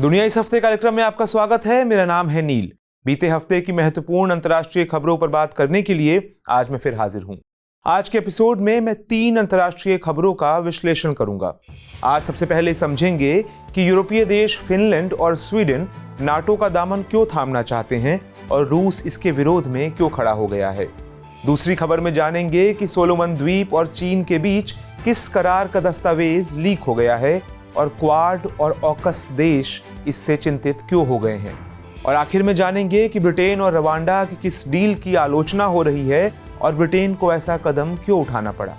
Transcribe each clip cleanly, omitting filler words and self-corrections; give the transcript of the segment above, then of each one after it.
दुनिया इस हफ्ते कार्यक्रम में आपका स्वागत है। मेरा नाम है नील। बीते हफ्ते की महत्वपूर्ण अंतर्राष्ट्रीय खबरों पर बात करने के लिए आज मैं फिर हाजिर हूं। आज के एपिसोड में मैं 3 अंतर्राष्ट्रीय खबरों का विश्लेषण करूंगा। आज सबसे पहले समझेंगे कि यूरोपीय देश फिनलैंड और स्वीडन नाटो का दामन क्यों थामना चाहते हैं और रूस इसके विरोध में क्यों खड़ा हो गया है। दूसरी खबर में जानेंगे कि सोलोमन द्वीप और चीन के बीच किस करार का दस्तावेज लीक हो गया है और क्वाड और ऑकस देश इससे चिंतित क्यों हो गए हैं। और आखिर में जानेंगे कि ब्रिटेन और रवांडा की किस डील की आलोचना हो रही है और ब्रिटेन को ऐसा कदम क्यों उठाना पड़ा।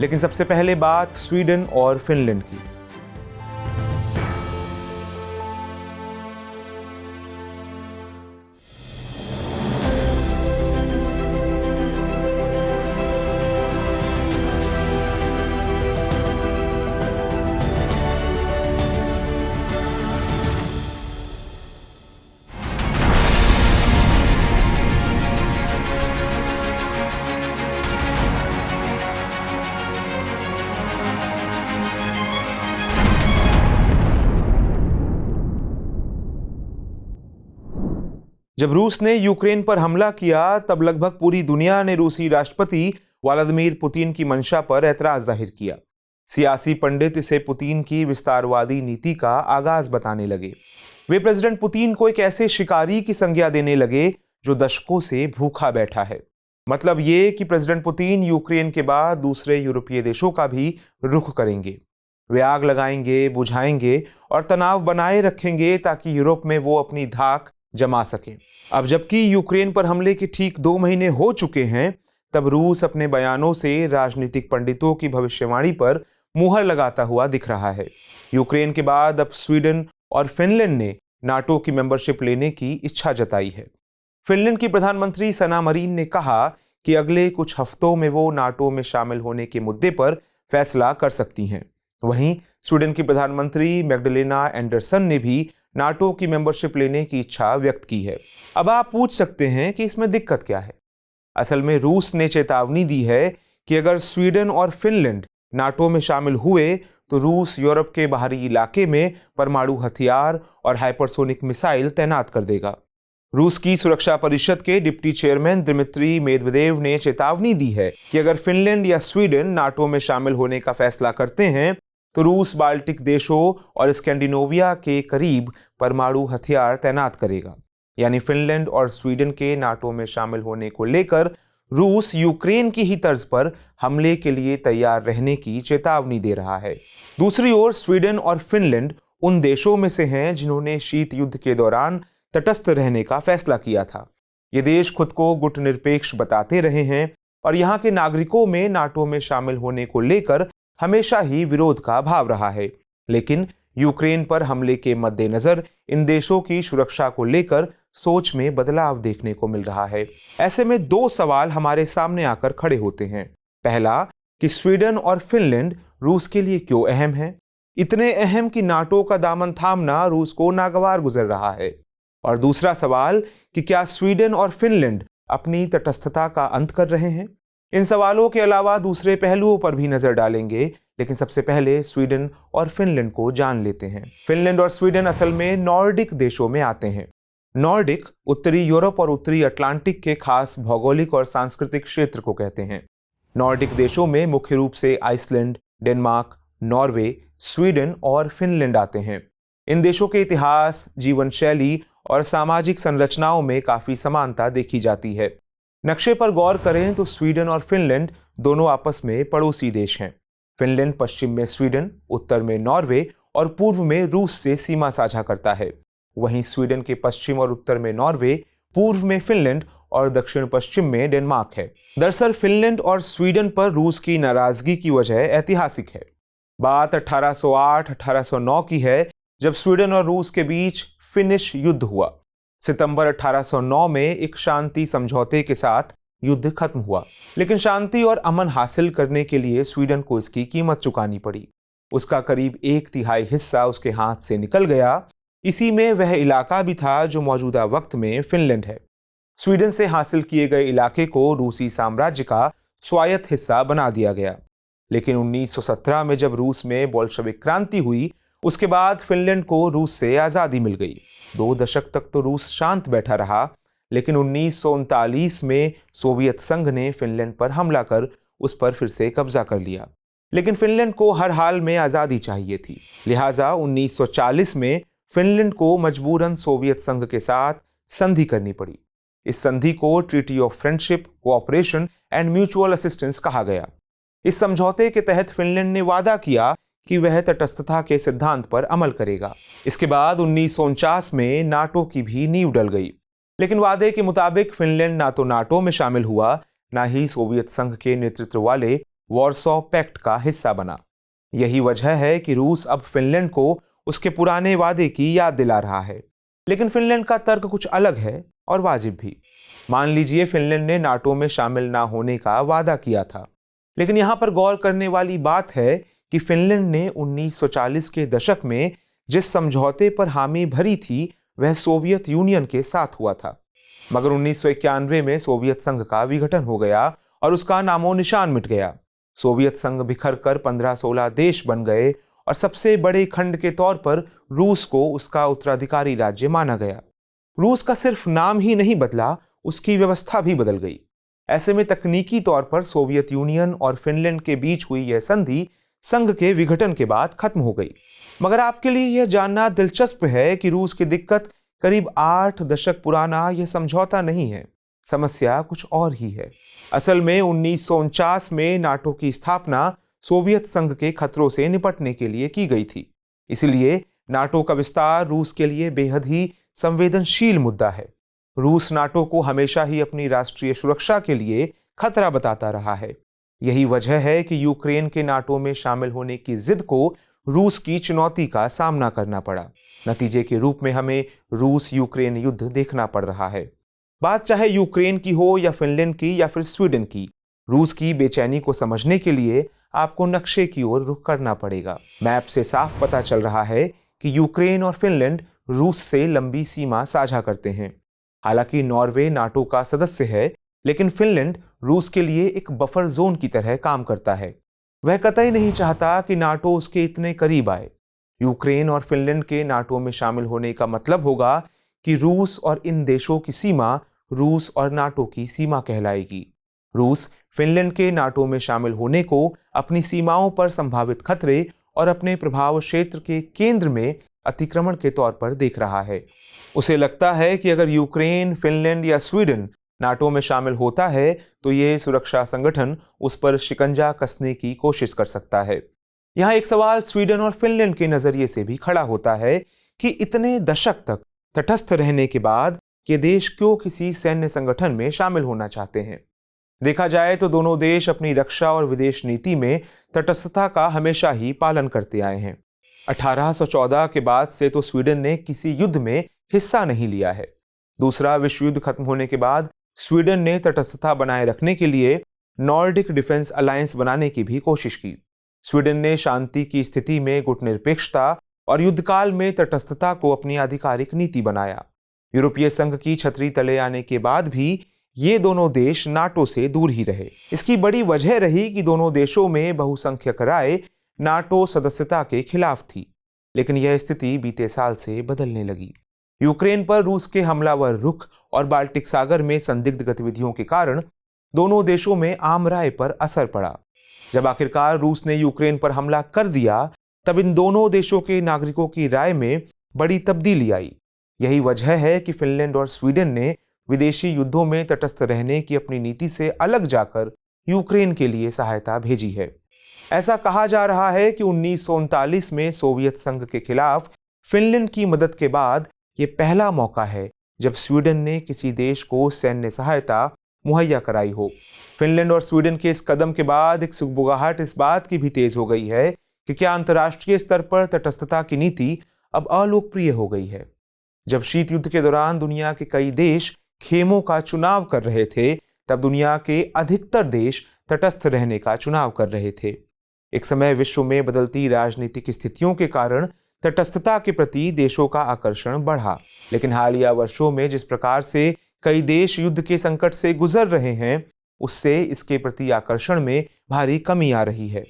लेकिन सबसे पहले बात स्वीडन और फिनलैंड की। जब रूस ने यूक्रेन पर हमला किया तब लगभग पूरी दुनिया ने रूसी राष्ट्रपति व्लादिमीर पुतिन की मंशा पर ऐतराज जाहिर किया। सियासी पंडित इसे पुतिन की विस्तारवादी नीति का आगाज बताने लगे। वे प्रेसिडेंट पुतिन को एक ऐसे शिकारी की संज्ञा देने लगे जो दशकों से भूखा बैठा है। मतलब ये कि प्रेसिडेंट पुतिन यूक्रेन के बाद दूसरे यूरोपीय देशों का भी रुख करेंगे। वे आग लगाएंगे, बुझाएंगे और तनाव बनाए रखेंगे ताकि यूरोप में वो अपनी धाक जमा सके। अब जबकि यूक्रेन पर हमले के ठीक 2 महीने हो चुके हैं, तब रूस अपने बयानों से राजनीतिक पंडितों की भविष्यवाणी पर मुहर लगाता हुआ दिख रहा है। यूक्रेन के बाद अब स्वीडन और फिनलैंड ने नाटो की मेंबरशिप लेने की इच्छा जताई है। फिनलैंड की प्रधानमंत्री सना मरीन ने कहा कि अगले कुछ हफ्तों में वो नाटो में शामिल होने के मुद्दे पर फैसला कर सकती हैं। वहीं स्वीडन की प्रधानमंत्री मैग्डलेना एंडरसन ने भी नाटो की मेंबरशिप लेने की इच्छा व्यक्त की है। अब आप पूछ सकते हैं कि इसमें दिक्कत क्या है। असल में रूस ने चेतावनी दी है कि अगर स्वीडन और फिनलैंड नाटो में शामिल हुए तो रूस यूरोप के बाहरी इलाके में परमाणु हथियार और हाइपरसोनिक मिसाइल तैनात कर देगा। रूस की सुरक्षा परिषद के डिप्टी चेयरमैन दिमित्री मेदवेदेव ने चेतावनी दी है कि अगर फिनलैंड या स्वीडन नाटो में शामिल होने का फैसला करते हैं तो रूस बाल्टिक देशों और स्कैंडिनेविया के करीब परमाणु हथियार तैनात करेगा। यानी फिनलैंड और स्वीडन के नाटो में शामिल होने को लेकर रूस यूक्रेन की ही तर्ज पर हमले के लिए तैयार रहने की चेतावनी दे रहा है। दूसरी ओर स्वीडन और फिनलैंड उन देशों में से हैं जिन्होंने शीत युद्ध के दौरान तटस्थ रहने का फैसला किया था। ये देश खुद को गुटनिरपेक्ष बताते रहे हैं और यहाँ के नागरिकों में नाटो में शामिल होने को लेकर हमेशा ही विरोध का भाव रहा है। लेकिन यूक्रेन पर हमले के मद्देनजर इन देशों की सुरक्षा को लेकर सोच में बदलाव देखने को मिल रहा है। ऐसे में 2 सवाल हमारे सामने आकर खड़े होते हैं। पहला कि स्वीडन और फिनलैंड रूस के लिए क्यों अहम है, इतने अहम कि नाटो का दामन थामना रूस को नागवार गुजर रहा है। और दूसरा सवाल कि क्या स्वीडन और फिनलैंड अपनी तटस्थता का अंत कर रहे हैं। इन सवालों के अलावा दूसरे पहलुओं पर भी नजर डालेंगे, लेकिन सबसे पहले स्वीडन और फिनलैंड को जान लेते हैं। फिनलैंड और स्वीडन असल में नॉर्डिक देशों में आते हैं। नॉर्डिक उत्तरी यूरोप और उत्तरी अटलांटिक के खास भौगोलिक और सांस्कृतिक क्षेत्र को कहते हैं। नॉर्डिक देशों में मुख्य रूप से आइसलैंड, डेनमार्क, नॉर्वे, स्वीडन और फिनलैंड आते हैं। इन देशों के इतिहास, जीवन शैली और सामाजिक संरचनाओं में काफी समानता देखी जाती है। नक्शे पर गौर करें तो स्वीडन और फिनलैंड दोनों आपस में पड़ोसी देश हैं। फिनलैंड पश्चिम में स्वीडन, उत्तर में नॉर्वे और पूर्व में रूस से सीमा साझा करता है। वहीं स्वीडन के पश्चिम और उत्तर में नॉर्वे, पूर्व में फिनलैंड और दक्षिण पश्चिम में डेनमार्क है। दरअसल फिनलैंड और स्वीडन पर रूस की नाराजगी की वजह ऐतिहासिक है। बात 1808-1809 की है, जब स्वीडन और रूस के बीच फिनिश युद्ध हुआ। सितंबर 1809 में एक शांति समझौते के साथ युद्ध खत्म हुआ, लेकिन शांति और अमन हासिल करने के लिए स्वीडन को इसकी कीमत चुकानी पड़ी। उसका करीब 1/3 हिस्सा उसके हाथ से निकल गया। इसी में वह इलाका भी था जो मौजूदा वक्त में फिनलैंड है। स्वीडन से हासिल किए गए इलाके को रूसी साम्राज्य का स्वायत्त हिस्सा बना दिया गया। लेकिन 1917 में जब रूस में बोल्शेविक क्रांति हुई उसके बाद फिनलैंड को रूस से आजादी मिल गई। 2 दशक तक तो रूस शांत बैठा रहा, लेकिन 1939 में सोवियत संघ ने फिनलैंड पर हमला कर उस पर फिर से कब्जा कर लिया। लेकिन फिनलैंड को हर हाल में आजादी चाहिए थी, लिहाजा 1940 में फिनलैंड को मजबूरन सोवियत संघ के साथ संधि करनी पड़ी। इस संधि को treaty of friendship, cooperation and mutual assistance कहा गया। इस समझौते के तहत फिनलैंड ने वादा किया कि वह तटस्थता के सिद्धांत पर अमल करेगा। इसके बाद 1949 में नाटो की भी नींव डल गई, लेकिन वादे के मुताबिक फिनलैंड ना तो नाटो में शामिल हुआ, ना ही सोवियत संघ के नेतृत्व वाले वॉर्सो पैक्ट का हिस्सा बना। यही वजह है कि रूस अब फिनलैंड को उसके पुराने वादे की याद दिला रहा है। लेकिन फिनलैंड का तर्क कुछ अलग है और वाजिब भी। मान लीजिए फिनलैंड ने नाटो में शामिल ना होने का वादा किया था, लेकिन यहां पर गौर करने वाली बात है कि फिनलैंड ने 1940 के दशक में जिस समझौते पर हामी भरी थी वह सोवियत यूनियन के साथ हुआ था। मगर 1991 में सोवियत संघ का विघटन हो गया और उसका नामो निशान मिट गया। सोवियत संघ बिखर कर 15-16 देश बन गए और सबसे बड़े खंड के तौर पर रूस को उसका उत्तराधिकारी राज्य माना गया। रूस का सिर्फ नाम ही नहीं बदला, उसकी व्यवस्था भी बदल गई। ऐसे में तकनीकी तौर पर सोवियत यूनियन और फिनलैंड के बीच हुई यह संधि संघ के विघटन के बाद खत्म हो गई। मगर आपके लिए यह जानना दिलचस्प है कि रूस की दिक्कत करीब 8 दशक पुराना यह समझौता नहीं है, समस्या कुछ और ही है। असल में 1949 में नाटो की स्थापना सोवियत संघ के खतरों से निपटने के लिए की गई थी। इसलिए नाटो का विस्तार रूस के लिए बेहद ही संवेदनशील मुद्दा है। रूस नाटो को हमेशा ही अपनी राष्ट्रीय सुरक्षा के लिए खतरा बताता रहा है। यही वजह है कि यूक्रेन के नाटो में शामिल होने की जिद को रूस की चुनौती का सामना करना पड़ा। नतीजे के रूप में हमें रूस यूक्रेन युद्ध देखना पड़ रहा है। बात चाहे यूक्रेन की हो या फिनलैंड की या फिर स्वीडन की, रूस की बेचैनी को समझने के लिए आपको नक्शे की ओर रुख करना पड़ेगा। मैप से साफ पता चल रहा है कि यूक्रेन और फिनलैंड रूस से लंबी सीमा साझा करते हैं। हालांकि नॉर्वे नाटो का सदस्य है, लेकिन फिनलैंड रूस के लिए एक बफर जोन की तरह काम करता है। वह कतई नहीं चाहता कि नाटो उसके इतने करीब आए। यूक्रेन और फिनलैंड के नाटो में शामिल होने का मतलब होगा कि रूस और इन देशों की सीमा रूस और नाटो की सीमा कहलाएगी। रूस फिनलैंड के नाटो में शामिल होने को अपनी सीमाओं पर संभावित खतरे और अपने प्रभाव क्षेत्र के केंद्र में अतिक्रमण के तौर पर देख रहा है। उसे लगता है कि अगर यूक्रेन, फिनलैंड या स्वीडन नाटो में शामिल होता है तो ये सुरक्षा संगठन उस पर शिकंजा कसने की कोशिश कर सकता है। यहाँ एक सवाल स्वीडन और फिनलैंड के नजरिए से भी खड़ा होता है कि इतने दशक तक तटस्थ रहने के बाद ये देश क्यों किसी सैन्य संगठन में शामिल होना चाहते हैं। देखा जाए तो दोनों देश अपनी रक्षा और विदेश नीति में तटस्थता का हमेशा ही पालन करते आए हैं। 1814 के बाद से तो स्वीडन ने किसी युद्ध में हिस्सा नहीं लिया है। दूसरा विश्व युद्ध खत्म होने के बाद स्वीडन ने तटस्थता बनाए रखने के लिए नॉर्डिक डिफेंस अलायंस बनाने की भी कोशिश की। स्वीडन ने शांति की स्थिति में गुटनिरपेक्षता और युद्धकाल में तटस्थता को अपनी आधिकारिक नीति बनाया। यूरोपीय संघ की छतरी तले आने के बाद भी ये दोनों देश नाटो से दूर ही रहे। इसकी बड़ी वजह रही कि दोनों देशों में बहुसंख्यक राय नाटो सदस्यता के खिलाफ थी, लेकिन यह स्थिति बीते साल से बदलने लगी। यूक्रेन पर रूस के हमलावर रुख और बाल्टिक सागर में संदिग्ध गतिविधियों के कारण दोनों देशों में आम राय पर असर पड़ा। जब आखिरकार रूस ने यूक्रेन पर हमला कर दिया, तब इन दोनों देशों के नागरिकों की राय में बड़ी तब्दीली आई। यही वजह है कि फिनलैंड और स्वीडन ने विदेशी युद्धों में तटस्थ रहने की अपनी नीति से अलग जाकर यूक्रेन के लिए सहायता भेजी है। ऐसा कहा जा रहा है कि 1939 में सोवियत संघ के खिलाफ फिनलैंड की मदद के बाद ये पहला मौका है जब स्वीडन ने किसी देश को सैन्य सहायता मुहैया कराई हो। फिनलैंड और स्वीडन के इस कदम के बाद एक सुगबुगाहट इस बात की भी तेज हो गई है कि क्या अंतर्राष्ट्रीय स्तर पर तटस्थता की नीति अब अलोकप्रिय हो गई है। जब शीत युद्ध के दौरान दुनिया के कई देश खेमों का चुनाव कर रहे थे, तब दुनिया के अधिकतर देश तटस्थ रहने का चुनाव कर रहे थे। एक समय विश्व में बदलती राजनीतिक स्थितियों के कारण तटस्थता के प्रति देशों का आकर्षण बढ़ा, लेकिन हालिया वर्षों में जिस प्रकार से कई देश युद्ध के संकट से गुजर रहे हैं, उससे इसके प्रति आकर्षण में भारी कमी आ रही है।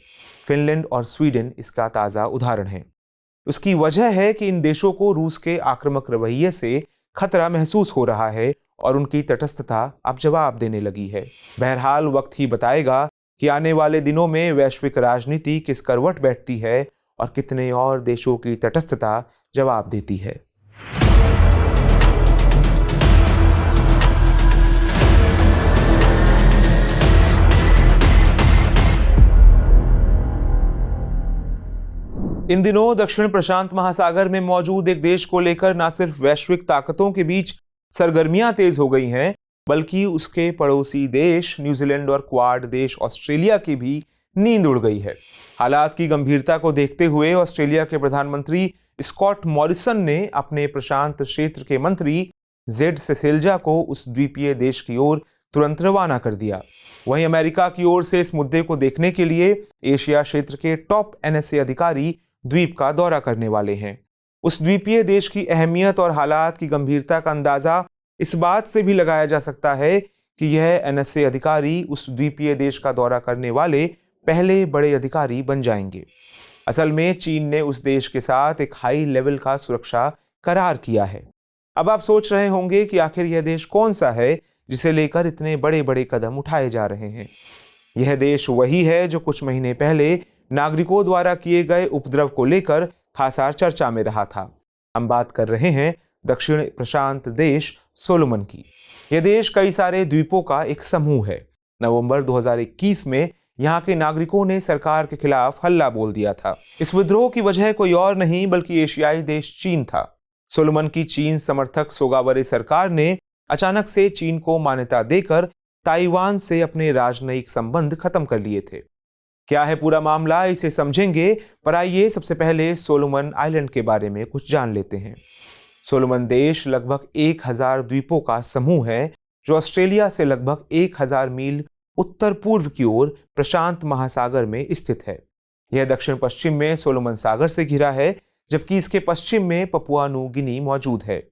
फिनलैंड और स्वीडन इसका ताज़ा उदाहरण है। उसकी वजह है कि इन देशों को रूस के आक्रामक रवैये से खतरा महसूस हो रहा है और उनकी तटस्थता अब जवाब देने लगी है। बहरहाल वक्त ही बताएगा कि आने वाले दिनों में वैश्विक राजनीति किस करवट बैठती है और कितने और देशों की तटस्थता जवाब देती है। इन दिनों दक्षिण प्रशांत महासागर में मौजूद एक देश को लेकर न सिर्फ वैश्विक ताकतों के बीच सरगर्मियां तेज हो गई हैं, बल्कि उसके पड़ोसी देश न्यूजीलैंड और क्वाड देश ऑस्ट्रेलिया की भी नींद उड़ गई है। हालात की गंभीरता को देखते हुए ऑस्ट्रेलिया के प्रधानमंत्री स्कॉट मॉरिसन ने अपने प्रशांत क्षेत्र के मंत्री जेड सेसेल्जा को उस द्वीपीय देश की ओर तुरंत रवाना कर दिया। वहीं अमेरिका की ओर से इस मुद्दे को देखने के लिए एशिया क्षेत्र के टॉप एनएसए अधिकारी द्वीप का दौरा करने वाले हैं। उस द्वीपीय देश की अहमियत और हालात की गंभीरता का अंदाजा इस बात से भी लगाया जा सकता है कि यह एनएसए अधिकारी उस द्वीपीय देश का दौरा करने वाले पहले बड़े अधिकारी बन जाएंगे। असल में चीन ने उस देश के साथ एक हाई लेवल का सुरक्षा करार किया है। अब आप सोच रहे होंगे कि आखिर यह देश कौन सा है जिसे लेकर इतने बड़े बड़े कदम उठाए जा रहे हैं। यह देश वही है जो कुछ महीने पहले नागरिकों द्वारा किए गए उपद्रव को लेकर खासा चर्चा में रहा था। हम बात कर रहे हैं दक्षिण प्रशांत देश सोलोमन की। यह देश कई सारे द्वीपों का एक समूह है। नवंबर 2021 में यहाँ के नागरिकों ने सरकार के खिलाफ हल्ला बोल दिया था। इस विद्रोह की वजह कोई और नहीं बल्कि एशियाई देश चीन था। सोलोमन की चीन समर्थक सोगावरे सरकार ने अचानक से चीन को मान्यता देकर ताइवान से अपने राजनयिक संबंध खत्म कर लिए थे। क्या है पूरा मामला, इसे समझेंगे, पर आइए सबसे पहले सोलोमन आइलैंड के बारे में कुछ जान लेते हैं। सोलोमन देश लगभग 1000 द्वीपों का समूह है जो ऑस्ट्रेलिया से लगभग 1000 मील उत्तर पूर्व की ओर प्रशांत महासागर में स्थित है। यह दक्षिण पश्चिम में सोलोमन सागर से घिरा है, जबकि इसके पश्चिम में पपुआ न्यू गिनी मौजूद है।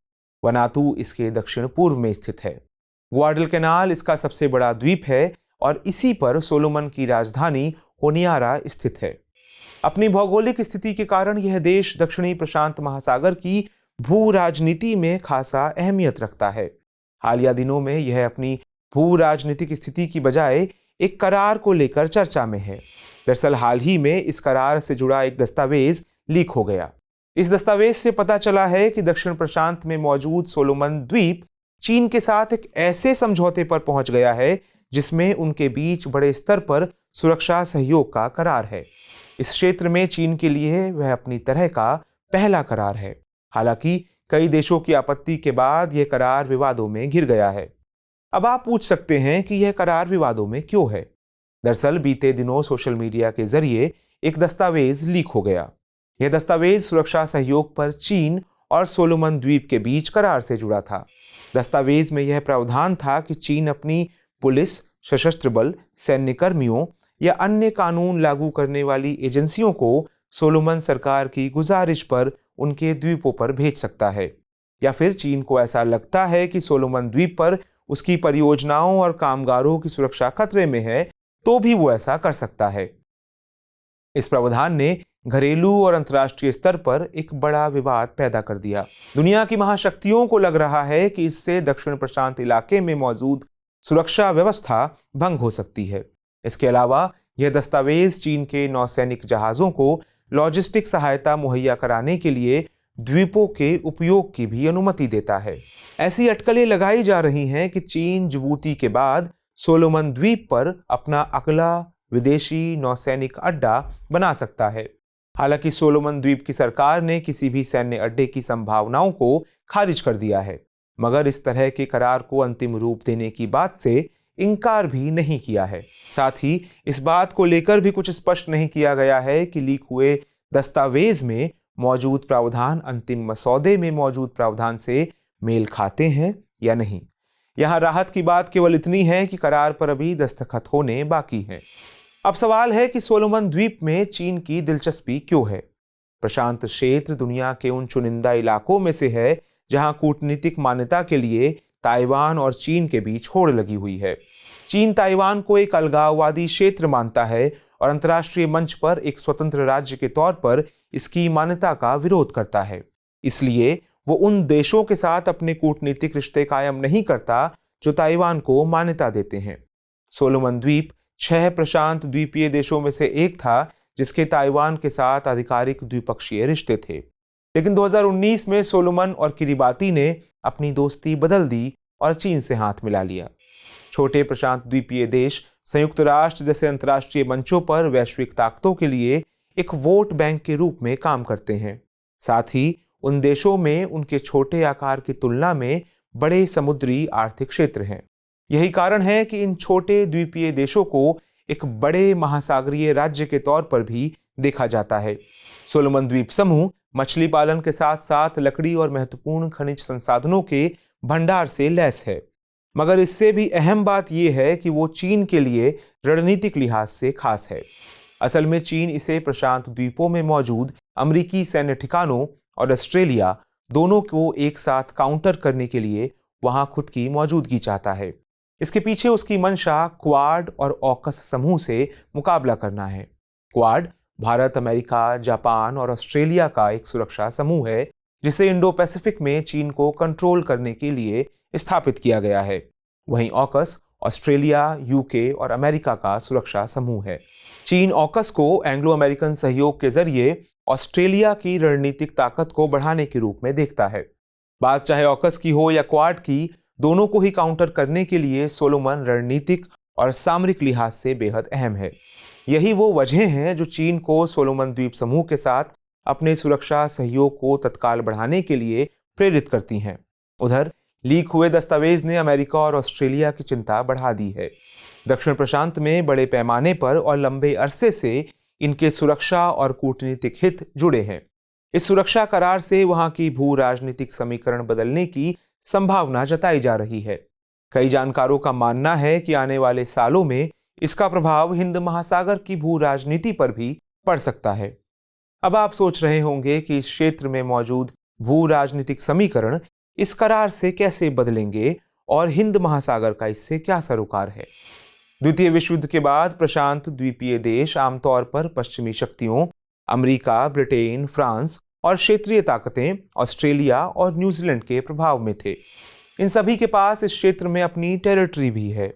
वनातू इसके दक्षिण पूर्व में स्थित है। ग्वाडलकैनाल इसका सबसे बड़ा द्वीप है और इसी पर सोलोमन की राजधानी होनियारा स्थित है। अपनी भौगोलिक स्थिति के कारण यह देश दक्षिणी प्रशांत महासागर की भू राजनीति में खासा अहमियत रखता है। हालिया दिनों में यह अपनी भू राजनीतिक स्थिति की बजाय एक करार को लेकर चर्चा में है। दरअसल हाल ही में इस करार से जुड़ा एक दस्तावेज लीक हो गया। इस दस्तावेज से पता चला है कि दक्षिण प्रशांत में मौजूद सोलोमन द्वीप चीन के साथ एक ऐसे समझौते पर पहुंच गया है जिसमें उनके बीच बड़े स्तर पर सुरक्षा सहयोग का करार है। इस क्षेत्र में चीन के लिए वह अपनी तरह का पहला करार है। हालांकि कई देशों की आपत्ति के बाद यह करार विवादों में घिर गया है। अब आप पूछ सकते हैं कि यह करार विवादों में क्यों है। दरअसल बीते दिनों सोशल मीडिया के जरिए एक दस्तावेज लीक हो गया। यह दस्तावेज सुरक्षा सहयोग पर चीन और सोलोमन द्वीप के बीच करार से जुड़ा था। दस्तावेज में यह प्रावधान था कि चीन अपनी पुलिस, सशस्त्र बल, सैन्य कर्मियों या अन्य कानून लागू करने वाली एजेंसियों को सोलोमन सरकार की गुजारिश पर उनके द्वीपों पर भेज सकता है, या फिर चीन को ऐसा लगता है कि सोलोमन द्वीप पर उसकी परियोजनाओं और कामगारों की सुरक्षा खतरे में है तो भी वो ऐसा कर सकता है। इस प्रावधान ने घरेलू और अंतर्राष्ट्रीय स्तर पर एक बड़ा विवाद पैदा कर दिया। दुनिया की महाशक्तियों को लग रहा है कि इससे दक्षिण प्रशांत इलाके में मौजूद सुरक्षा व्यवस्था भंग हो सकती है। इसके अलावा यह दस्तावेज चीन के नौसैनिक जहाजों को लॉजिस्टिक सहायता मुहैया कराने के लिए द्वीपों के उपयोग की भी अनुमति देता है। ऐसी अटकलें लगाई जा रही हैं कि चीन जिबूती के बाद सोलोमन द्वीप पर अपना अगला विदेशी नौसैनिक अड्डा बना सकता है। हालांकि सोलोमन द्वीप की सरकार ने किसी भी सैन्य अड्डे की संभावनाओं को खारिज कर दिया है, मगर इस तरह के करार को अंतिम रूप देने की बात से इनकार भी नहीं किया है। साथ ही इस बात को लेकर भी कुछ स्पष्ट नहीं किया गया है कि लीक हुए दस्तावेज में मौजूद प्रावधान अंतिम मसौदे में मौजूद प्रावधान से मेल खाते हैं या नहीं। यहाँ राहत की बात केवल इतनी है कि करार पर अभी दस्तखत होने बाकी हैं। अब सवाल है कि सोलोमन द्वीप में चीन की दिलचस्पी क्यों है। प्रशांत क्षेत्र दुनिया के उन चुनिंदा इलाकों में से है जहां कूटनीतिक मान्यता के लिए ताइवान और चीन के बीच होड़ लगी हुई है। चीन ताइवान को एक अलगाववादी क्षेत्र मानता है और अंतर्राष्ट्रीय मंच पर एक स्वतंत्र राज्य के तौर पर इसकी मान्यता का विरोध करता है। इसलिए वो उन देशों के साथ अपने कूटनीतिक रिश्ते कायम नहीं करता जो ताइवान को मान्यता देते हैं। सोलोमन द्वीप 6 प्रशांत द्वीपीय देशों में से एक था जिसके ताइवान के साथ आधिकारिक द्विपक्षीय रिश्ते थे। लेकिन 2019 में सोलोमन और किरिबाती ने अपनी दोस्ती बदल दी और चीन से हाथ मिला लिया। छोटे प्रशांत द्वीपीय देश संयुक्त राष्ट्र जैसे अंतर्राष्ट्रीय मंचों पर वैश्विक ताकतों के लिए एक वोट बैंक के रूप में काम करते हैं। साथ ही उन देशों में उनके छोटे आकार की तुलना में बड़े समुद्री आर्थिक क्षेत्र हैं। यही कारण है कि इन छोटे द्वीपीय देशों को एक बड़े महासागरीय राज्य के तौर पर भी देखा जाता है। सोलोमन द्वीप समूह मछली पालन के साथ साथ लकड़ी और महत्वपूर्ण खनिज संसाधनों के भंडार से लैस है, मगर इससे भी अहम बात यह है कि वो चीन के लिए रणनीतिक लिहाज से खास है। असल में चीन इसे प्रशांत द्वीपों में मौजूद अमेरिकी सैन्य ठिकानों और ऑस्ट्रेलिया दोनों को एक साथ काउंटर करने के लिए वहां खुद की मौजूदगी चाहता है। इसके पीछे उसकी मंशा क्वाड और ऑकस समूह से मुकाबला करना है। क्वाड भारत, अमेरिका, जापान और ऑस्ट्रेलिया का एक सुरक्षा समूह है जिसे इंडो पैसिफिक में चीन को कंट्रोल करने के लिए स्थापित किया गया है। वहीं ऑकस ऑस्ट्रेलिया, यूके और अमेरिका का सुरक्षा समूह है। चीन ऑकस को एंग्लो अमेरिकन सहयोग के जरिए ऑस्ट्रेलिया की रणनीतिक ताकत को बढ़ाने के रूप में देखता है। बात चाहे ऑकस की हो या क्वाड की, दोनों को ही काउंटर करने के लिए सोलोमन रणनीतिक और सामरिक लिहाज से बेहद अहम है। यही वो वजह हैं जो चीन को सोलोमन द्वीप समूह के साथ अपने सुरक्षा सहयोग को तत्काल बढ़ाने के लिए प्रेरित करती हैं। उधर लीक हुए दस्तावेज ने अमेरिका और ऑस्ट्रेलिया की चिंता बढ़ा दी है। दक्षिण प्रशांत में बड़े पैमाने पर और लंबे अरसे से इनके सुरक्षा और कूटनीतिक हित जुड़े हैं। इस सुरक्षा करार से वहां की भू राजनीतिक समीकरण बदलने की संभावना जताई जा रही है। कई जानकारों का मानना है कि आने वाले सालों में इसका प्रभाव हिंद महासागर की भू राजनीति पर भी पड़ सकता है। अब आप सोच रहे होंगे कि इस क्षेत्र में मौजूद भू राजनीतिक समीकरण इस करार से कैसे बदलेंगे और हिंद महासागर का इससे क्या सरोकार है। द्वितीय विश्व युद्ध के बाद प्रशांत द्वीपीय देश आमतौर पर पश्चिमी शक्तियों अमेरिका, ब्रिटेन, फ्रांस और क्षेत्रीय ताकतें ऑस्ट्रेलिया और न्यूजीलैंड के प्रभाव में थे। इन सभी के पास इस क्षेत्र में अपनी टेरिटरी भी है।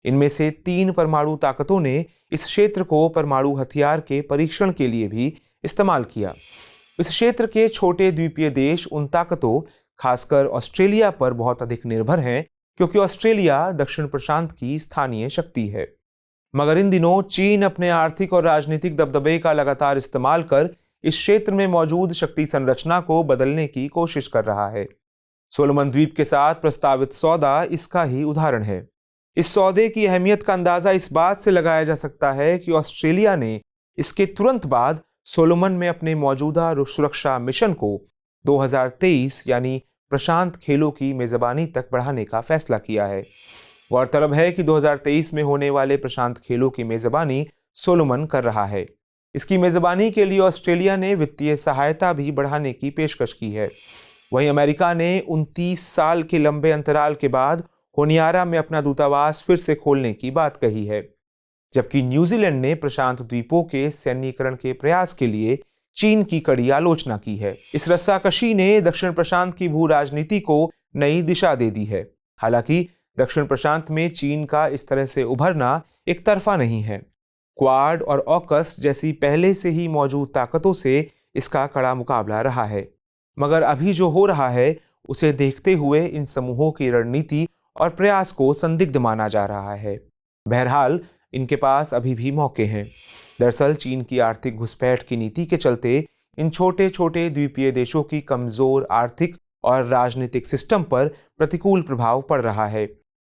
इनमें से 3 परमाणु ताकतों ने इस क्षेत्र को परमाणु हथियार के परीक्षण के लिए भी इस्तेमाल किया। इस क्षेत्र के छोटे द्वीपीय देश उन ताकतों, खासकर ऑस्ट्रेलिया पर बहुत अधिक निर्भर हैं, क्योंकि ऑस्ट्रेलिया दक्षिण प्रशांत की स्थानीय शक्ति है। मगर इन दिनों चीन अपने आर्थिक और राजनीतिक दबदबे का लगातार इस्तेमाल कर इस क्षेत्र में मौजूद शक्ति संरचना को बदलने की कोशिश कर रहा है। सोलोमन द्वीप के साथ प्रस्तावित सौदा इसका ही उदाहरण है। इस सौदे की अहमियत का अंदाजा इस बात से लगाया जा सकता है कि ऑस्ट्रेलिया ने इसके तुरंत बाद सोलोमन में अपने मौजूदा सुरक्षा मिशन को 2023 यानी प्रशांत खेलों की मेजबानी तक बढ़ाने का फैसला किया है। गौरतलब है कि 2023 में होने वाले प्रशांत खेलों की मेजबानी सोलोमन कर रहा है। इसकी मेजबानी के लिए ऑस्ट्रेलिया ने वित्तीय सहायता भी बढ़ाने की पेशकश की है। वहीं अमेरिका ने 29 साल के लंबे अंतराल के बाद होनियारा में अपना दूतावास फिर से खोलने की बात कही है, जबकि न्यूजीलैंड ने प्रशांत द्वीपों के सैन्यीकरण के प्रयास के लिए चीन की कड़ी आलोचना की है। इस रस्साकशी ने दक्षिण प्रशांत की भू राजनीति को नई दिशा दे दी है। हालांकि दक्षिण प्रशांत में चीन का इस तरह से उभरना एक तरफा नहीं है। क्वाड और ऑकस जैसी पहले से ही मौजूद ताकतों से इसका कड़ा मुकाबला रहा है, मगर अभी जो हो रहा है उसे देखते हुए इन समूहों की रणनीति और प्रयास को संदिग्ध माना जा रहा है। बहरहाल इनके पास अभी भी मौके हैं। दरअसल चीन की आर्थिक घुसपैठ की नीति के चलते इन छोटे छोटे द्वीपीय देशों की कमजोर आर्थिक और राजनीतिक सिस्टम पर प्रतिकूल प्रभाव पड़ रहा है।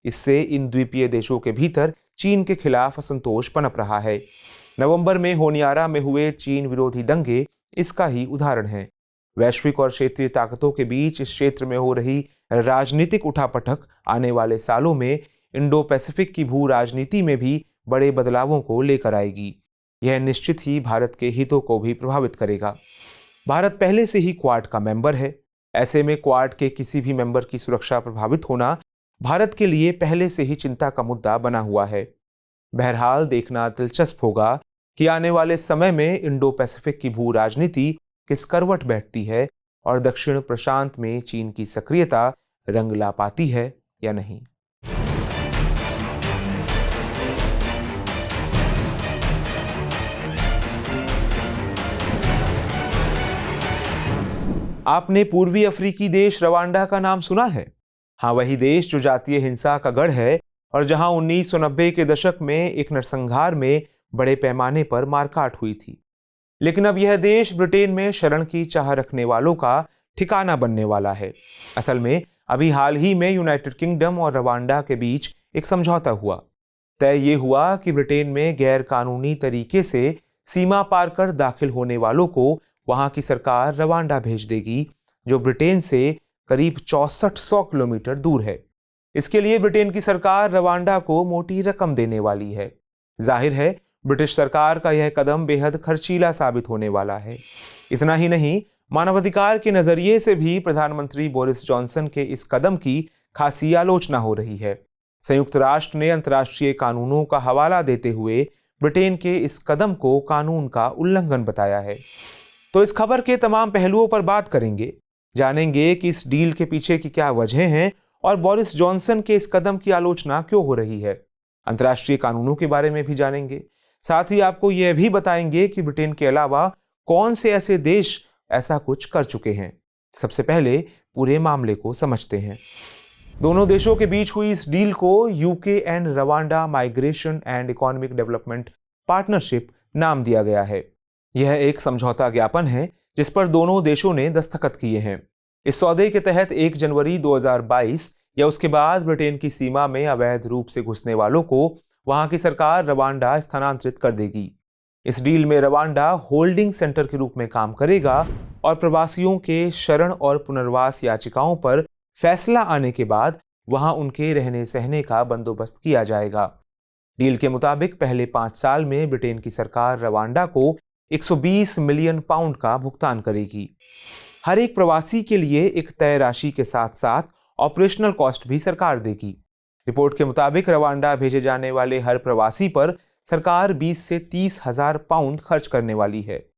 इससे इन द्वीपीय देशों के भीतर चीन के खिलाफ असंतोष पनप रहा है। नवंबर में होनियारा में हुए चीन विरोधी दंगे इसका ही उदाहरण है। वैश्विक और क्षेत्रीय ताकतों के बीच इस क्षेत्र में हो रही राजनीतिक उठापटक आने वाले सालों में इंडो पैसिफिक की भू राजनीति में भी बड़े बदलावों को लेकर आएगी। यह निश्चित ही भारत के हितों को भी प्रभावित करेगा। भारत पहले से ही क्वाड का मेंबर है। ऐसे में क्वाड के किसी भी मेंबर की सुरक्षा प्रभावित होना भारत के लिए पहले से ही चिंता का मुद्दा बना हुआ है। बहरहाल देखना दिलचस्प होगा कि आने वाले समय में इंडो पैसिफिक की भू राजनीति किस करवट बैठती है और दक्षिण प्रशांत में चीन की सक्रियता रंग ला पाती है या नहीं। आपने पूर्वी अफ्रीकी देश रवांडा का नाम सुना है? हाँ, वही देश जो जातीय हिंसा का गढ़ है और जहां 1990 के दशक में एक नरसंहार में बड़े पैमाने पर मारकाट हुई थी। लेकिन अब यह देश ब्रिटेन में शरण की चाह रखने वालों का ठिकाना बनने वाला है। असल में अभी हाल ही में यूनाइटेड किंगडम और रवांडा के बीच एक समझौता हुआ। तय ये हुआ कि ब्रिटेन में गैर कानूनी तरीके से सीमा पार कर दाखिल होने वालों को वहां की सरकार रवांडा भेज देगी, जो ब्रिटेन से करीब 6400 किलोमीटर दूर है। इसके लिए ब्रिटेन की सरकार रवांडा को मोटी रकम देने वाली है। जाहिर है ब्रिटिश सरकार का यह कदम बेहद खर्चीला साबित होने वाला है। इतना ही नहीं, मानवाधिकार के नजरिए से भी प्रधानमंत्री बोरिस जॉनसन के इस कदम की खासी आलोचना हो रही है। संयुक्त राष्ट्र ने अंतर्राष्ट्रीय कानूनों का हवाला देते हुए ब्रिटेन के इस कदम को कानून का उल्लंघन बताया है। तो इस खबर के तमाम पहलुओं पर बात करेंगे, जानेंगे कि इस डील के पीछे की क्या वजह हैं और बोरिस जॉनसन के इस कदम की आलोचना क्यों हो रही है। अंतर्राष्ट्रीय कानूनों के बारे में भी जानेंगे। साथ ही आपको यह भी बताएंगे कि ब्रिटेन के अलावा कौन से ऐसे देश ऐसा कुछ कर चुके हैं। सबसे पहले पूरे मामले को समझते हैं। दोनों देशों के बीच हुई इस डील को UK and Rwanda migration and economic development partnership नाम दिया गया है। यह एक समझौता ज्ञापन है जिस पर दोनों देशों ने दस्तखत किए हैं। इस सौदे के तहत 1 जनवरी 2022 या उसके बाद ब्रिटेन की सीमा में अवैध रूप से घुसने वालों को वहां की सरकार रवांडा स्थानांतरित कर देगी। इस डील में रवांडा होल्डिंग सेंटर के रूप में काम करेगा और प्रवासियों के शरण और पुनर्वास याचिकाओं पर फैसला आने के बाद वहां उनके रहने सहने का बंदोबस्त किया जाएगा। डील के मुताबिक पहले 5 साल में ब्रिटेन की सरकार रवांडा को 120 मिलियन पाउंड का भुगतान करेगी। हर एक प्रवासी के लिए एक तय राशि के साथ साथ ऑपरेशनल कॉस्ट भी सरकार देगी। रिपोर्ट के मुताबिक रवांडा भेजे जाने वाले हर प्रवासी पर सरकार 20 से 30 हजार पाउंड खर्च करने वाली है।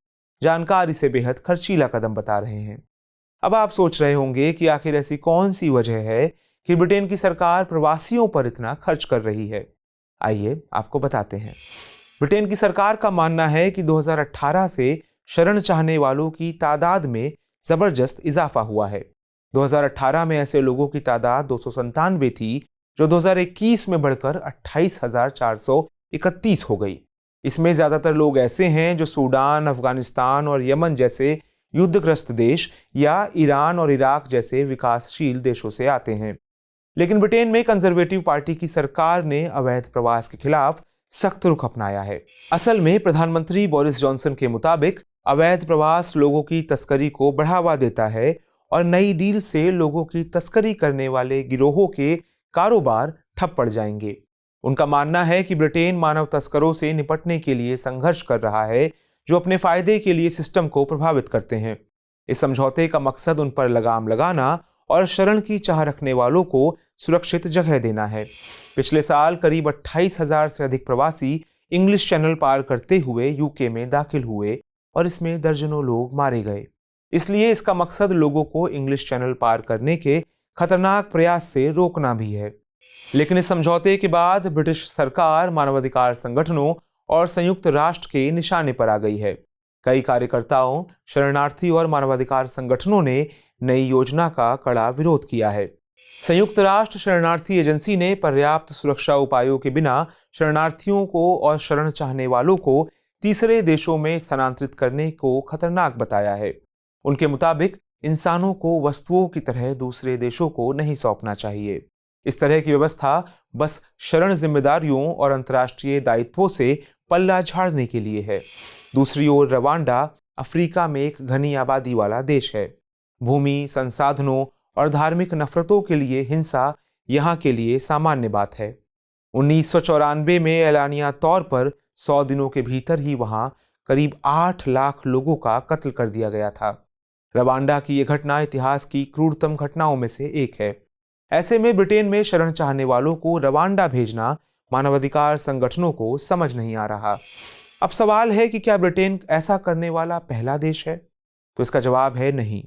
जानकार इसे बेहद खर्चीला कदम बता रहे हैं। अब आप सोच रहे होंगे कि आखिर ऐसी कौन सी वजह है कि ब्रिटेन की सरकार प्रवासियों पर इतना खर्च कर रही है। आइए आपको बताते हैं। ब्रिटेन की सरकार का मानना है कि 2018 से शरण चाहने वालों की तादाद में जबरदस्त इजाफा हुआ है। 2018 में ऐसे लोगों की तादाद 297 थी, जो 2021 में बढ़कर 28,431 हो गई। इसमें ज्यादातर लोग ऐसे हैं जो सूडान, अफगानिस्तान और यमन जैसे युद्धग्रस्त देश या ईरान और इराक जैसे विकासशील देशों से आते हैं। लेकिन ब्रिटेन में कंजर्वेटिव पार्टी की सरकार ने अवैध प्रवास के खिलाफ सख्त रुख अपनाया है। असल में प्रधानमंत्री बोरिस जॉनसन के मुताबिक अवैध प्रवास लोगों की तस्करी को बढ़ावा देता है और नई डील से लोगों की तस्करी करने वाले गिरोहों के कारोबार ठप पड़ जाएंगे। उनका मानना है कि ब्रिटेन मानव तस्करों से निपटने के लिए संघर्ष कर रहा है, जो अपने फायदे के लिए सिस्टम को प्रभावित करते हैं। इस समझौते का मकसद उन पर लगाम लगाना और शरण की चाह रखने वालों को सुरक्षित जगह देना है। पिछले साल करीब 28,000 से अधिक प्रवासी इंग्लिश चैनल पार करते हुए यूके में दाखिल हुए और इसमें दर्जनों लोग मारे गए। इसलिए इसका मकसद लोगों को इंग्लिश चैनल पार करने के खतरनाक प्रयास से रोकना भी है। लेकिन इस समझौते के बाद ब्रिटिश सरकार मानवाधिकार संगठनों और संयुक्त राष्ट्र के निशाने पर आ गई है। कई कार्यकर्ताओं, शरणार्थी और मानवाधिकार संगठनों ने नई योजना का कड़ा विरोध किया है। संयुक्त राष्ट्र शरणार्थी एजेंसी ने पर्याप्त सुरक्षा उपायों के बिना शरणार्थियों को और शरण चाहने वालों को तीसरे देशों में स्थानांतरित करने को खतरनाक बताया है। उनके मुताबिक इंसानों को वस्तुओं की तरह दूसरे देशों को नहीं सौंपना चाहिए। इस तरह की व्यवस्था बस शरण जिम्मेदारियों और अंतर्राष्ट्रीय दायित्वों से पल्ला झाड़ने के लिए है। दूसरी ओर रवांडा अफ्रीका में एक घनी आबादी वाला देश है। भूमि, संसाधनों और धार्मिक नफरतों के लिए हिंसा यहाँ के लिए सामान्य बात है। 1994 में एलानिया तौर पर 100 दिनों के भीतर ही वहां करीब 8 लाख लोगों का कत्ल कर दिया गया था। रवांडा की यह घटना इतिहास की क्रूरतम घटनाओं में से एक है। ऐसे में ब्रिटेन में शरण चाहने वालों को रवांडा भेजना मानवाधिकार संगठनों को समझ नहीं आ रहा। अब सवाल है कि क्या ब्रिटेन ऐसा करने वाला पहला देश है? तो इसका जवाब है नहीं।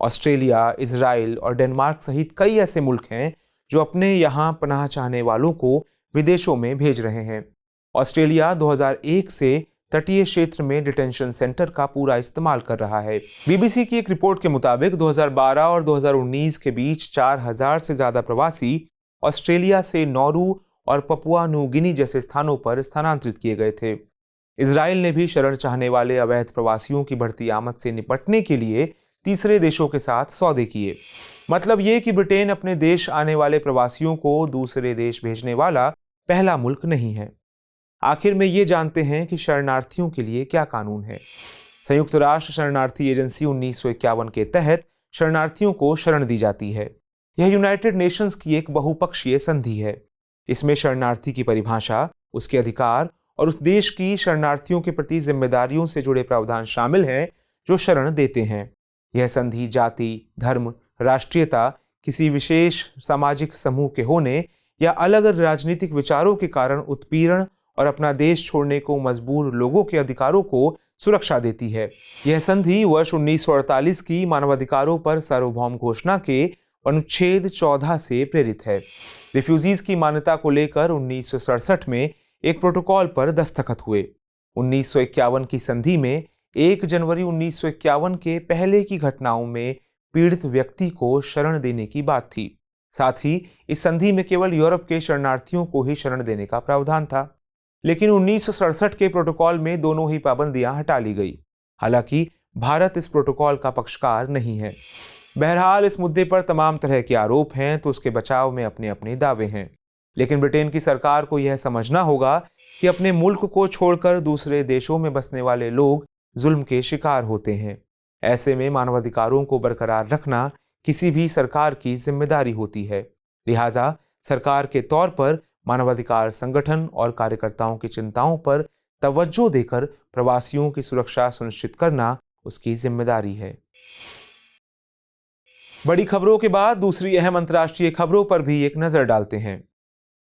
ऑस्ट्रेलिया, इजराइल और डेनमार्क सहित कई ऐसे मुल्क हैं जो अपने यहाँ पनाह चाहने वालों को विदेशों में भेज रहे हैं। ऑस्ट्रेलिया 2001 से तटीय क्षेत्र में डिटेंशन सेंटर का पूरा इस्तेमाल कर रहा है। बीबीसी की एक रिपोर्ट के मुताबिक 2012 और 2019 के बीच 4000 से ज्यादा प्रवासी ऑस्ट्रेलिया से नौरू और पपुआ न्यू गिनी जैसे स्थानों पर स्थानांतरित किए गए थे। इजराइल ने भी शरण चाहने वाले अवैध प्रवासियों की बढ़ती आमद से निपटने के लिए तीसरे देशों के साथ सौदे किए। मतलब ये कि ब्रिटेन अपने देश आने वाले प्रवासियों को दूसरे देश भेजने वाला पहला मुल्क नहीं है। आखिर में ये जानते हैं कि शरणार्थियों के लिए क्या कानून है। संयुक्त राष्ट्र शरणार्थी एजेंसी 1951 के तहत शरणार्थियों को शरण दी जाती है। यह यूनाइटेड नेशंस की एक बहुपक्षीय संधि है। इसमें शरणार्थी की परिभाषा, उसके अधिकार और उस देश की शरणार्थियों के प्रति जिम्मेदारियों से जुड़े प्रावधान शामिल हैं जो शरण देते हैं। यह संधि जाति, धर्म, राष्ट्रीयता, किसी विशेष सामाजिक समूह के होने या अलग राजनीतिक विचारों के कारण उत्पीड़न और अपना देश छोड़ने को मजबूर लोगों के अधिकारों को सुरक्षा देती है। यह संधि वर्ष 1948 की मानवाधिकारों पर सार्वभौम घोषणा के अनुच्छेद 14 से प्रेरित है। रिफ्यूजीज की मान्यता को लेकर 1967 में एक प्रोटोकॉल पर दस्तखत हुए। 1951 की संधि में 1 जनवरी 1951 के पहले की घटनाओं में पीड़ित व्यक्ति को शरण देने की बात थी। साथ ही इस संधि में केवल यूरोप के शरणार्थियों को ही शरण देने का प्रावधान था। लेकिन 1967 के प्रोटोकॉल में दोनों ही पाबंदियां हटा ली गई। हालांकि भारत इस प्रोटोकॉल का पक्षकार नहीं है। बहरहाल इस मुद्दे पर तमाम तरह के आरोप हैं तो उसके बचाव में अपने अपने दावे हैं। लेकिन ब्रिटेन की सरकार को यह समझना होगा कि अपने मुल्क को छोड़कर दूसरे देशों में बसने वाले लोग जुल्म के शिकार होते हैं। ऐसे में मानवाधिकारों को बरकरार रखना किसी भी सरकार की जिम्मेदारी होती है। लिहाजा सरकार के तौर पर मानवाधिकार संगठन और कार्यकर्ताओं की चिंताओं पर तवज्जो देकर प्रवासियों की सुरक्षा सुनिश्चित करना उसकी जिम्मेदारी है। बड़ी खबरों के बाद दूसरी अहम अंतर्राष्ट्रीय खबरों पर भी एक नजर डालते हैं।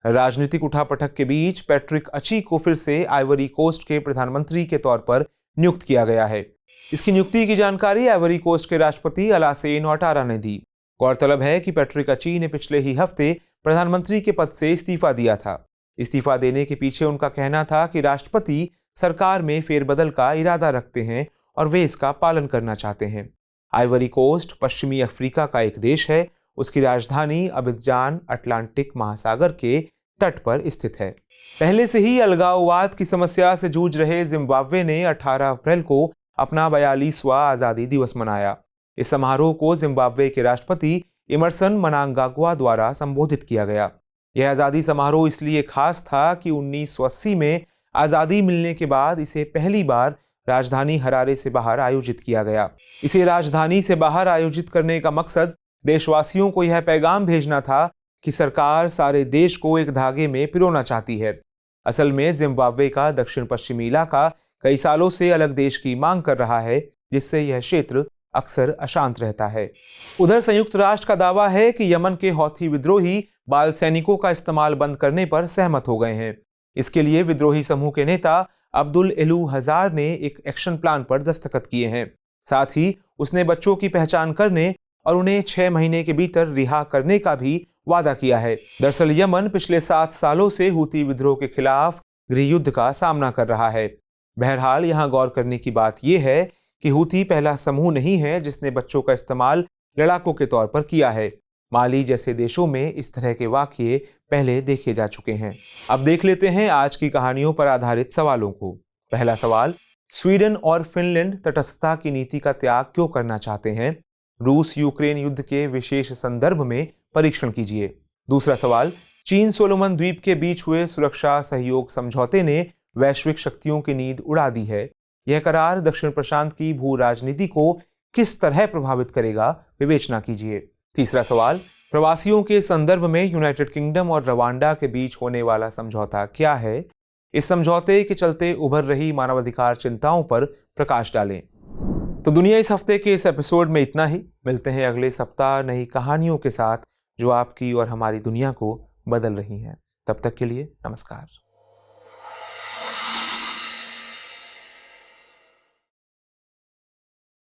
राजनीतिक उठापटक के बीच पैट्रिक अची को फिर से आइवरी कोस्ट के प्रधानमंत्री के तौर पर नियुक्त किया गया है। इसकी नियुक्ति की जानकारी आइवरी कोस्ट के राष्ट्रपति अलासेन ouattara ने दी। गौरतलब है कि पैट्रिक अची ने पिछले ही हफ्ते प्रधानमंत्री के पद से इस्तीफा दिया था। इस्तीफा देने के पीछे उनका कहना था कि राष्ट्रपति सरकार में फेरबदल का इरादा रखते हैं और वे इसका पालन करना चाहते हैं। आइवरी कोस्ट पश्चिमी अफ्रीका का एक देश है। उसकी राजधानी अबिदजान अटलांटिक महासागर के तट पर स्थित है। पहले से ही अलगाववाद की समस्या से जूझ रहे जिम्बाब्वे ने 18 अप्रैल को अपना 42वां आजादी दिवस मनाया। इस समारोह को जिम्बाब्वे के राष्ट्रपति इमरसन मनांगाग्वा द्वारा संबोधित किया गया। यह आजादी समारोह इसलिए खास था कि 1980 में आजादी मिलने के बाद इसे पहली बार राजधानी हरारे से बाहर आयोजित किया गया। इसे राजधानी से बाहर आयोजित करने का मकसद देशवासियों को यह पैगाम भेजना था कि सरकार सारे देश को एक धागे में पिरोना चाहती है। असल में जिम्बाब्वे का दक्षिण पश्चिमी इलाका कई सालों से अलग देश की मांग कर रहा है, जिससे यह क्षेत्र अक्सर अशांत रहता है। उधर संयुक्त राष्ट्र का दावा है कि यमन के हौथी विद्रोही बाल सैनिकों का इस्तेमाल बंद करने पर सहमत हो गए हैं। इसके लिए विद्रोही समूह के नेता अब्दुल एलू हजार ने एक एक्शन प्लान पर दस्तखत किए हैं। साथ ही उसने बच्चों की पहचान करने और उन्हें 6 महीने के भीतर रिहा करने का भी वादा किया है। दरअसल यमन पिछले 7 सालों से हूती विद्रोह के खिलाफ गृह युद्ध का सामना कर रहा है। बहरहाल यहाँ गौर करने की बात यह है कि हूती पहला समूह नहीं है जिसने बच्चों का इस्तेमाल लड़ाकों के तौर पर किया है। माली जैसे देशों में इस तरह के वाकये पहले देखे जा चुके हैं। अब देख लेते हैं आज की कहानियों पर आधारित सवालों को। पहला सवाल, स्वीडन और फिनलैंड तटस्थता की नीति का त्याग क्यों करना चाहते हैं? रूस यूक्रेन युद्ध के विशेष संदर्भ में परीक्षण कीजिए। दूसरा सवाल, चीन सोलोमन द्वीप के बीच हुए सुरक्षा सहयोग समझौते ने वैश्विक शक्तियों की नींद उड़ा दी है। यह करार दक्षिण प्रशांत की भू राजनीति को किस तरह प्रभावित करेगा, विवेचना कीजिए। तीसरा सवाल, प्रवासियों के संदर्भ में यूनाइटेड किंगडम और रवांडा के बीच होने वाला समझौता क्या है? इस समझौते के चलते उभर रही मानवाधिकार चिंताओं पर प्रकाश डालें। तो दुनिया इस हफ्ते के इस एपिसोड में इतना ही। मिलते हैं अगले सप्ताह नई कहानियों के साथ जो आपकी और हमारी दुनिया को बदल रही हैं। तब तक के लिए नमस्कार।